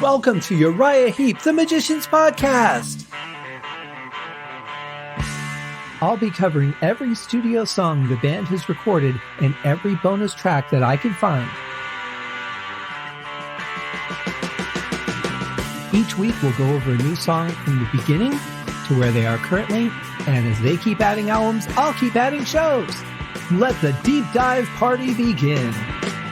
Welcome to Uriah Heep, the Magician's Podcast. I'll be covering every studio song the band has recorded and every bonus track that I can find. Each week we'll go over a new song from the beginning to where they are currently, and as they keep adding albums, I'll keep adding shows. Let the deep dive party begin.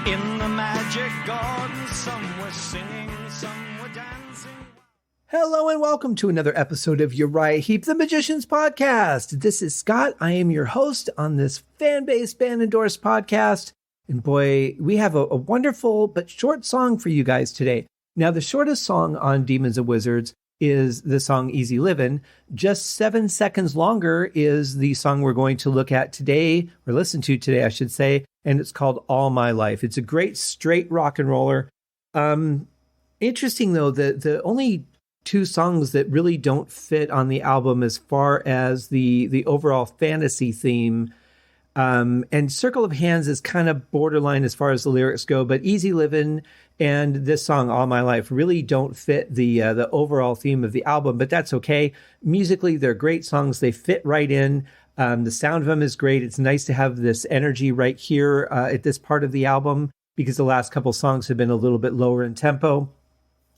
In the magic garden, some were singing, some were dancing. Hello and welcome to another episode of Uriah Heep, the Magician's Podcast. This is Scott. I am your host on this fan-based, band-endorsed podcast. And boy, we have a wonderful but short song for you guys today. Now, the shortest song on Demons and Wizards is the song Easy Livin'. Just 7 seconds longer is the song we're going to look at today, or listen to today, I should say, and it's called All My Life. It's a great straight rock and roller. Interesting, though, the only two songs that really don't fit on the album as far as the overall fantasy theme. And Circle of Hands is kind of borderline as far as the lyrics go, but Easy Livin' and this song, All My Life, really don't fit the overall theme of the album, but that's okay. Musically, they're great songs. They fit right in. The sound of them is great. It's nice to have this energy right here at this part of the album because the last couple songs have been a little bit lower in tempo.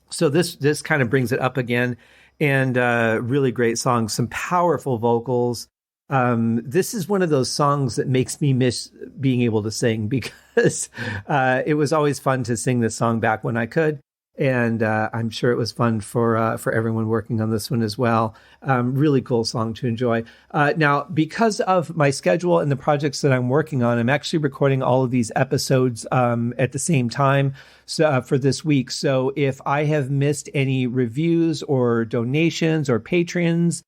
So this kind of brings it up again, and really great songs, some powerful vocals. This is one of those songs that makes me miss being able to sing because it was always fun to sing this song back when I could. And I'm sure it was fun for everyone working on this one as well. Really cool song to enjoy. Now, because of my schedule and the projects that I'm working on, I'm actually recording all of these episodes at the same time for this week. So if I have missed any reviews or donations or patrons,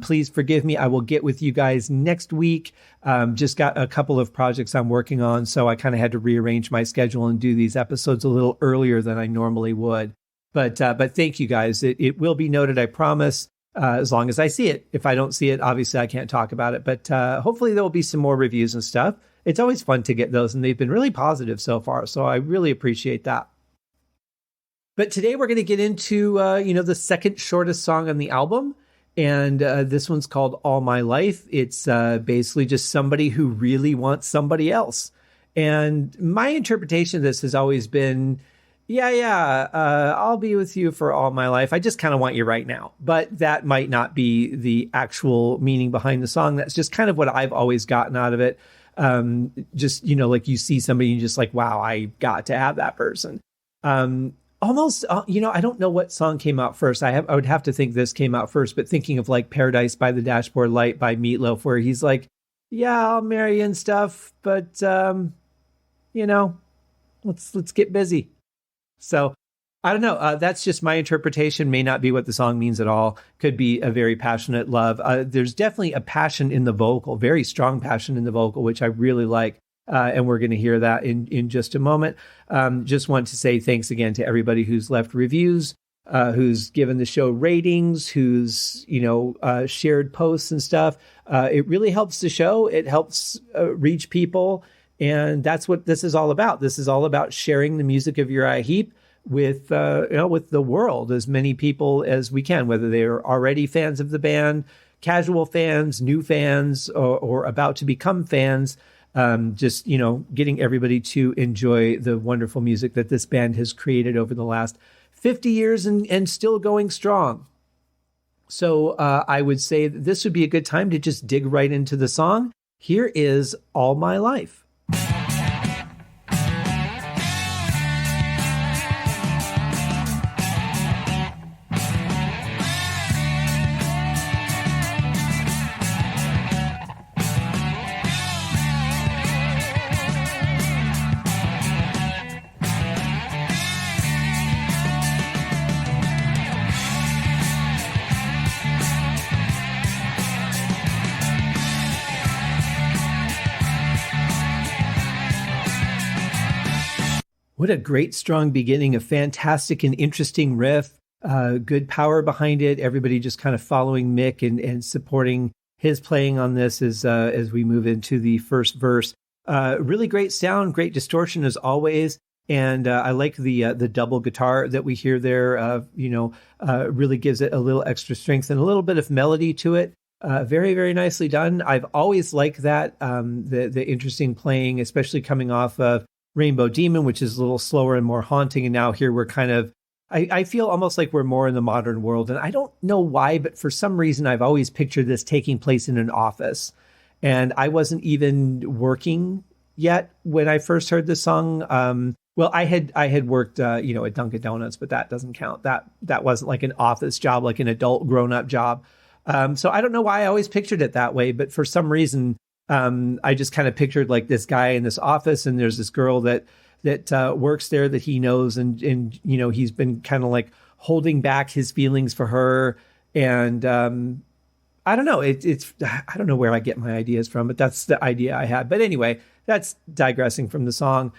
please forgive me. I will get with you guys next week. Just got a couple of projects I'm working on, so I kind of had to rearrange my schedule and do these episodes a little earlier than I normally would. But thank you guys. It will be noted, I promise, as long as I see it. If I don't see it, obviously I can't talk about it. But hopefully there will be some more reviews and stuff. It's always fun to get those, and they've been really positive so far. So I really appreciate that. But today we're going to get into the second shortest song on the album. And this one's called All My Life. It's basically just somebody who really wants somebody else. And my interpretation of this has always been, I'll be with you for all my life. I just kind of want you right now. But that might not be the actual meaning behind the song. That's just kind of what I've always gotten out of it. Just, like you see somebody and you're just like, wow, I got to have that person. Almost, I don't know what song came out first. I would have to think this came out first, but thinking of like Paradise by the Dashboard Light by Meatloaf, where he's like, yeah, I'll marry you and stuff, but, let's get busy. So I don't know. That's just my interpretation. May not be what the song means at all. Could be a very passionate love. There's definitely a passion in the vocal, very strong passion in the vocal, which I really like. And we're going to hear that in just a moment. Just want to say thanks again to everybody who's left reviews, who's given the show ratings, who's, shared posts and stuff. It really helps the show. It helps reach people. And that's what this is all about. This is all about sharing the music of Uriah Heep with the world, as many people as we can, whether they're already fans of the band, casual fans, new fans, or about to become fans. Just, getting everybody to enjoy the wonderful music that this band has created over the last 50 years and still going strong. So I would say that this would be a good time to just dig right into the song. Here is All My Life. What a great, strong beginning, a fantastic and interesting riff, good power behind it. Everybody just kind of following Mick and supporting his playing on this as we move into the first verse. Really great sound, great distortion as always. And I like the double guitar that we hear there. Really gives it a little extra strength and a little bit of melody to it. Very, very nicely done. I've always liked that, the interesting playing, especially coming off of Rainbow Demon, which is a little slower and more haunting. And now here we're kind of, I feel almost like we're more in the modern world. And I don't know why, but for some reason, I've always pictured this taking place in an office. And I wasn't even working yet when I first heard this song. Well, I had worked, at Dunkin' Donuts, but that doesn't count. That wasn't like an office job, like an adult grown-up job. So I don't know why I always pictured it that way, but for some reason, I just kind of pictured like this guy in this office, and there's this girl that works there that he knows, and he's been kind of like holding back his feelings for her, and I don't know. I don't know where I get my ideas from, but that's the idea I had. But anyway, that's digressing from the song.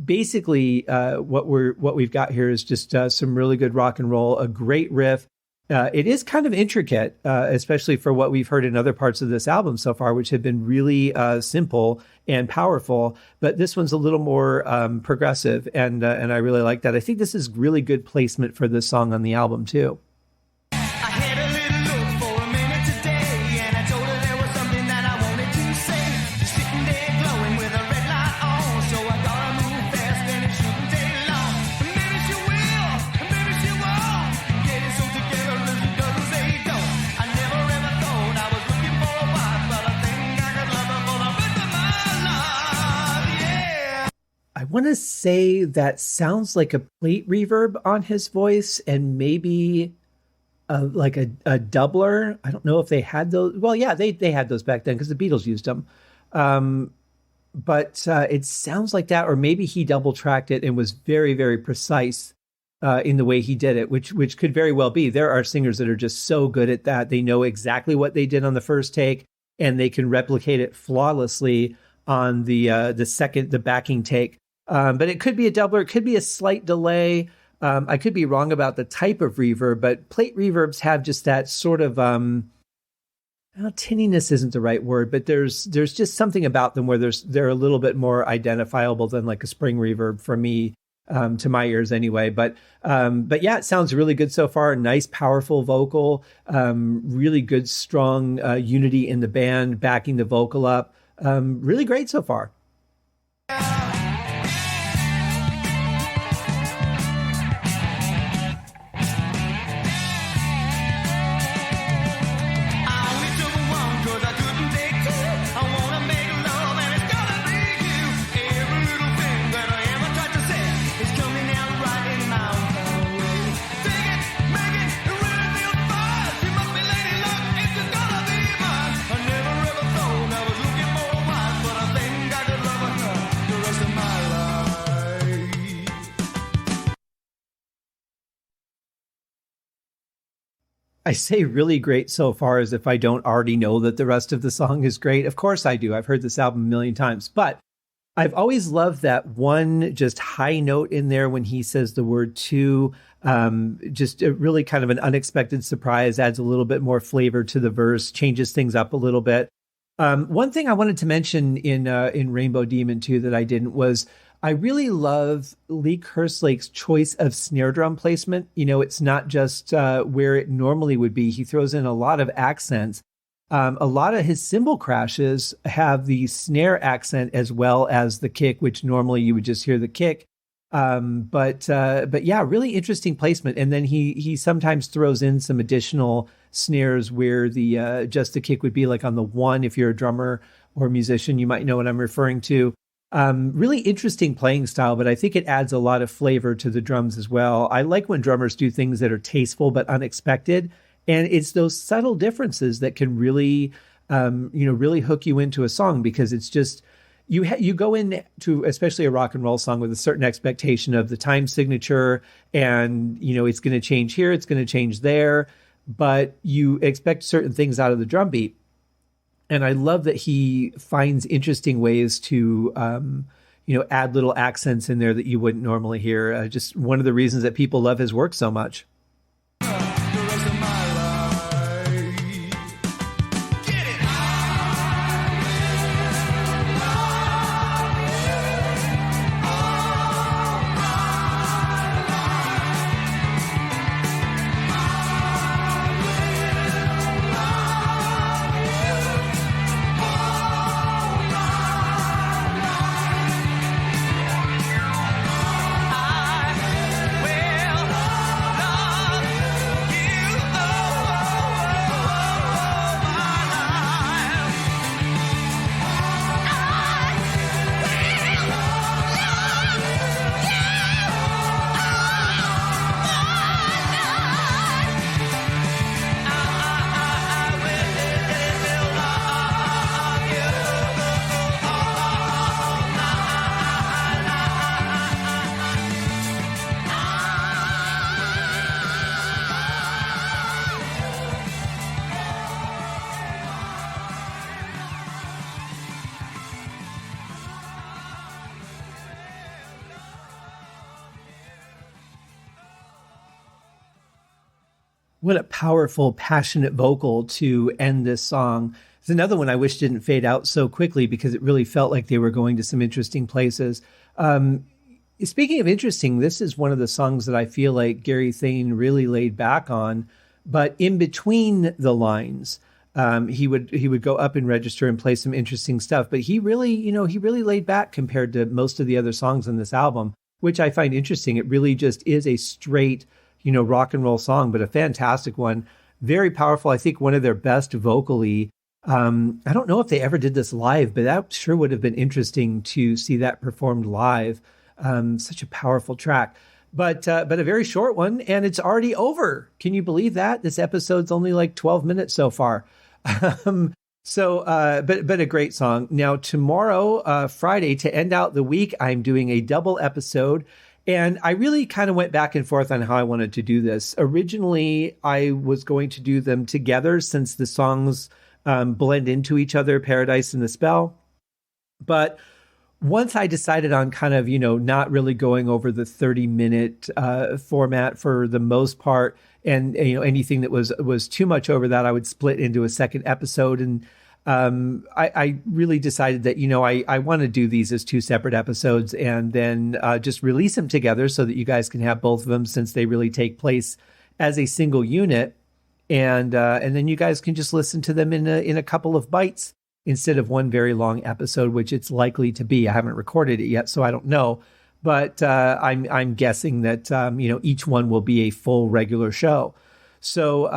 Basically, what we've got here is just some really good rock and roll, a great riff. It is kind of intricate, especially for what we've heard in other parts of this album so far, which have been really simple and powerful. But this one's a little more progressive, and I really like that. I think this is really good placement for this song on the album too. I want to say that sounds like a plate reverb on his voice, and maybe like a doubler. I don't know if they had those. Well, yeah, they had those back then because the Beatles used them. But it sounds like that, or maybe he double tracked it and was very, very precise in the way he did it, which could very well be. There are singers that are just so good at that. They know exactly what they did on the first take, and they can replicate it flawlessly on the backing take. But it could be a doubler. It could be a slight delay. I could be wrong about the type of reverb, but plate reverbs have just that sort of, tinniness isn't the right word, but there's just something about them where they're a little bit more identifiable than like a spring reverb for me, to my ears anyway. But yeah, it sounds really good so far. Nice, powerful vocal, really good, strong unity in the band, backing the vocal up. Really great so far. I say really great so far as if I don't already know that the rest of the song is great. Of course I do. I've heard this album a million times, but I've always loved that one just high note in there when he says the word to, just a really kind of an unexpected surprise, adds a little bit more flavor to the verse, changes things up a little bit. One thing I wanted to mention in Rainbow Demon too that I didn't was I really love Lee Kerslake's choice of snare drum placement. It's not just where it normally would be. He throws in a lot of accents. A lot of his cymbal crashes have the snare accent as well as the kick, which normally you would just hear the kick. But yeah, really interesting placement. And then he sometimes throws in some additional snares where the just the kick would be like on the one. If you're a drummer or musician, you might know what I'm referring to. Really interesting playing style, but I think it adds a lot of flavor to the drums as well. I like when drummers do things that are tasteful but unexpected, and it's those subtle differences that can really, really hook you into a song, because it's just you go into especially a rock and roll song with a certain expectation of the time signature, and it's going to change here, it's going to change there, but you expect certain things out of the drum beat. And I love that he finds interesting ways to, add little accents in there that you wouldn't normally hear. Just one of the reasons that people love his work so much. What a powerful, passionate vocal to end this song. It's another one I wish didn't fade out so quickly because it really felt like they were going to some interesting places. Speaking of interesting, this is one of the songs that I feel like Gary Thain really laid back on, but in between the lines, he would go up and register and play some interesting stuff. But he really laid back compared to most of the other songs on this album, which I find interesting. It really just is a straight, rock and roll song, but a fantastic one. Very powerful. I think one of their best vocally. I don't know if they ever did this live, but that sure would have been interesting to see that performed live. Such a powerful track, but a very short one, and it's already over. Can you believe that? This episode's only like 12 minutes so far. But a great song. Now tomorrow, Friday, to end out the week, I'm doing a double episode. And I really kind of went back and forth on how I wanted to do this. Originally, I was going to do them together since the songs blend into each other, Paradise and The Spell. But once I decided on kind of, not really going over the 30-minute format for the most part, and, anything that was too much over that, I would split into a second episode. And I really decided that, I want to do these as two separate episodes and then just release them together so that you guys can have both of them, since they really take place as a single unit. And then you guys can just listen to them in a couple of bites instead of one very long episode, which it's likely to be. I haven't recorded it yet, so I don't know. But I'm guessing that, each one will be a full regular show. So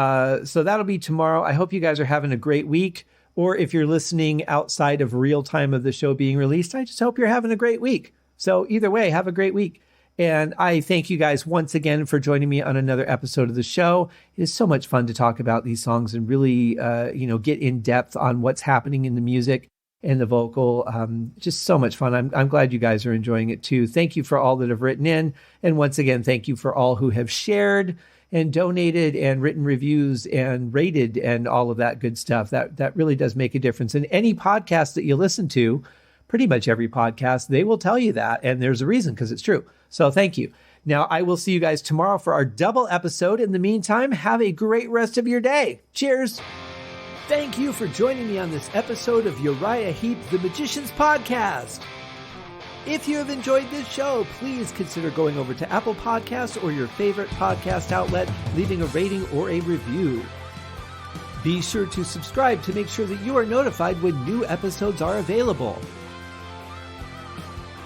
that'll be tomorrow. I hope you guys are having a great week. Or if you're listening outside of real time of the show being released, I just hope you're having a great week. So either way, have a great week. And I thank you guys once again for joining me on another episode of the show. It is so much fun to talk about these songs and really, get in depth on what's happening in the music and the vocal. Just so much fun. I'm glad you guys are enjoying it too. Thank you for all that have written in. And once again, thank you for all who have shared and donated and written reviews and rated and all of that good stuff. That really does make a difference. And any podcast that you listen to, pretty much every podcast, they will tell you that. And there's a reason, because it's true. So thank you. Now, I will see you guys tomorrow for our double episode. In the meantime, have a great rest of your day. Cheers. Thank you for joining me on this episode of Uriah Heep, the Magician's Podcast. If you have enjoyed this show, please consider going over to Apple Podcasts or your favorite podcast outlet, leaving a rating or a review. Be sure to subscribe to make sure that you are notified when new episodes are available.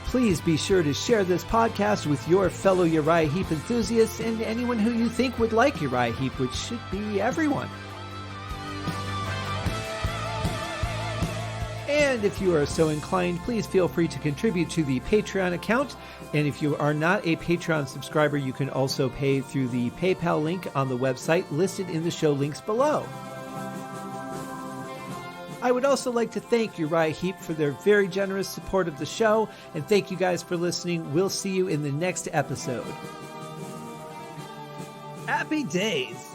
Please be sure to share this podcast with your fellow Uriah Heep enthusiasts and anyone who you think would like Uriah Heep, which should be everyone. And if you are so inclined, please feel free to contribute to the Patreon account. And if you are not a Patreon subscriber, you can also pay through the PayPal link on the website listed in the show links below. I would also like to thank Uriah Heep for their very generous support of the show. And thank you guys for listening. We'll see you in the next episode. Happy days!